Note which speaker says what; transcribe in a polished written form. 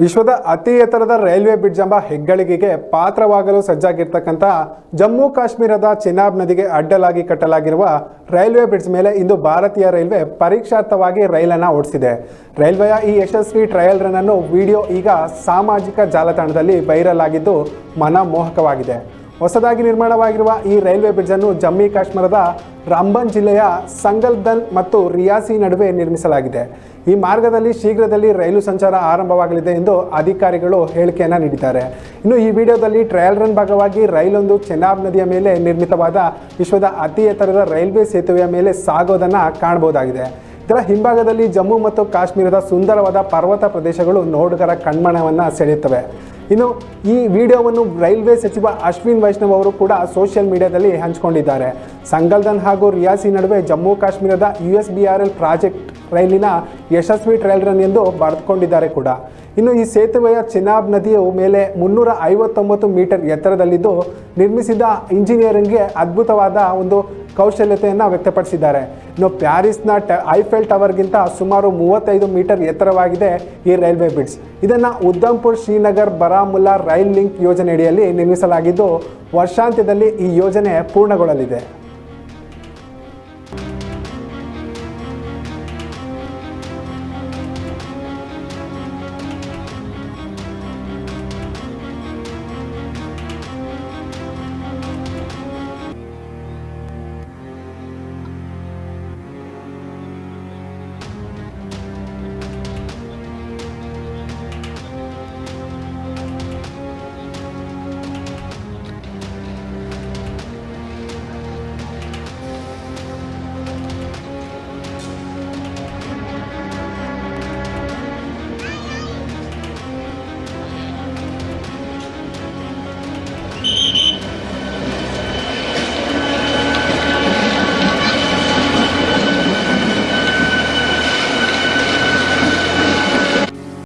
Speaker 1: ವಿಶ್ವದ ಅತಿ ಎತ್ತರದ ರೈಲ್ವೆ ಬ್ರಿಡ್ಜ್ ಎಂಬ ಹೆಗ್ಗಳಿಕೆಗೆ ಪಾತ್ರವಾಗಲು ಸಜ್ಜಾಗಿರ್ತಕ್ಕಂಥ ಜಮ್ಮು ಕಾಶ್ಮೀರದ ಚೆನಾಬ್ ನದಿಗೆ ಅಡ್ಡಲಾಗಿ ಕಟ್ಟಲಾಗಿರುವ ರೈಲ್ವೆ ಬ್ರಿಡ್ಜ್ ಮೇಲೆ ಇಂದು ಭಾರತೀಯ ರೈಲ್ವೆ ಪರೀಕ್ಷಾರ್ಥವಾಗಿ ರೈಲನ್ನು ಓಡಿಸಿದೆ. ರೈಲ್ವೆಯ ಈ ಯಶಸ್ವಿ ಟ್ರಯಲ್ ರನ್ ಅನ್ನು ವಿಡಿಯೋ ಈಗ ಸಾಮಾಜಿಕ ಜಾಲತಾಣದಲ್ಲಿ ವೈರಲ್ ಆಗಿದ್ದು ಮನಮೋಹಕವಾಗಿದೆ. ಹೊಸದಾಗಿ ನಿರ್ಮಾಣವಾಗಿರುವ ಈ ರೈಲ್ವೆ ಬ್ರಿಡ್ಜ್ ಅನ್ನು ಜಮ್ಮು ಕಾಶ್ಮೀರದ ರಾಂಬನ್ ಜಿಲ್ಲೆಯ ಸಂಗಲ್ದನ್ ಮತ್ತು ರಿಯಾಸಿ ನಡುವೆ ನಿರ್ಮಿಸಲಾಗಿದೆ. ಈ ಮಾರ್ಗದಲ್ಲಿ ಶೀಘ್ರದಲ್ಲಿ ರೈಲು ಸಂಚಾರ ಆರಂಭವಾಗಲಿದೆ ಎಂದು ಅಧಿಕಾರಿಗಳು ಹೇಳಿಕೆಯನ್ನು ನೀಡಿದ್ದಾರೆ. ಇನ್ನು ಈ ವಿಡಿಯೋದಲ್ಲಿ ಟ್ರಯಲ್ ರನ್ ಭಾಗವಾಗಿ ರೈಲೊಂದು ಚೆನಾಬ್ ನದಿಯ ಮೇಲೆ ನಿರ್ಮಿತವಾದ ವಿಶ್ವದ ಅತಿ ಎತ್ತರದ ರೈಲ್ವೆ ಸೇತುವೆಯ ಮೇಲೆ ಸಾಗೋದನ್ನು ಕಾಣಬಹುದಾಗಿದೆ. ಇದರ ಹಿಂಭಾಗದಲ್ಲಿ ಜಮ್ಮು ಮತ್ತು ಕಾಶ್ಮೀರದ ಸುಂದರವಾದ ಪರ್ವತ ಪ್ರದೇಶಗಳು ನೋಡುಗರ ಕಣ್ಮನವನ್ನು ಸೆಳೆಯುತ್ತವೆ. ಇನ್ನು ಈ ವಿಡಿಯೋವನ್ನು ರೈಲ್ವೆ ಸಚಿವ ಅಶ್ವಿನ್ ವೈಷ್ಣವ್ ಅವರು ಕೂಡ ಸೋಷಿಯಲ್ ಮೀಡಿಯಾದಲ್ಲಿ ಹಂಚಿಕೊಂಡಿದ್ದಾರೆ. ಸಂಗಲ್ದನ್ ಹಾಗೂ ರಿಯಾಸಿ ನಡುವೆ ಜಮ್ಮು ಕಾಶ್ಮೀರದ USBRL ಪ್ರಾಜೆಕ್ಟ್ ರೈಲಿನ ಯಶಸ್ವಿ ಟ್ರಯಲ್ ರನ್ ಎಂದು ಬರೆದುಕೊಂಡಿದ್ದಾರೆ ಕೂಡ. ಇನ್ನು ಈ ಸೇತುವೆಯ ಚೆನಾಬ್ ನದಿಯ ಮೇಲೆ 359 ಮೀಟರ್ ಎತ್ತರದಲ್ಲಿದ್ದು ನಿರ್ಮಿಸಿದ ಇಂಜಿನಿಯರಿಂಗ್ಗೆ ಅದ್ಭುತವಾದ ಒಂದು ಕೌಶಲ್ಯತೆಯನ್ನು ವ್ಯಕ್ತಪಡಿಸಿದ್ದಾರೆ. ಇನ್ನು ಪ್ಯಾರಿಸ್ನ ಐಫೆಲ್ ಟವರ್ಗಿಂತ ಸುಮಾರು 35 ಮೀಟರ್ ಎತ್ತರವಾಗಿದೆ ಈ ರೈಲ್ವೆ ಬ್ರಿಡ್ಜ್. ಇದನ್ನು ಉಧಂಪುರ್ ಶ್ರೀನಗರ್ ಬಾರಾಮುಲ್ಲಾ ರೈಲ್ ಲಿಂಕ್ ಯೋಜನೆಯಡಿಯಲ್ಲಿ ನಿರ್ಮಿಸಲಾಗಿದ್ದು ವರ್ಷಾಂತ್ಯದಲ್ಲಿ ಈ ಯೋಜನೆ ಪೂರ್ಣಗೊಳ್ಳಲಿದೆ.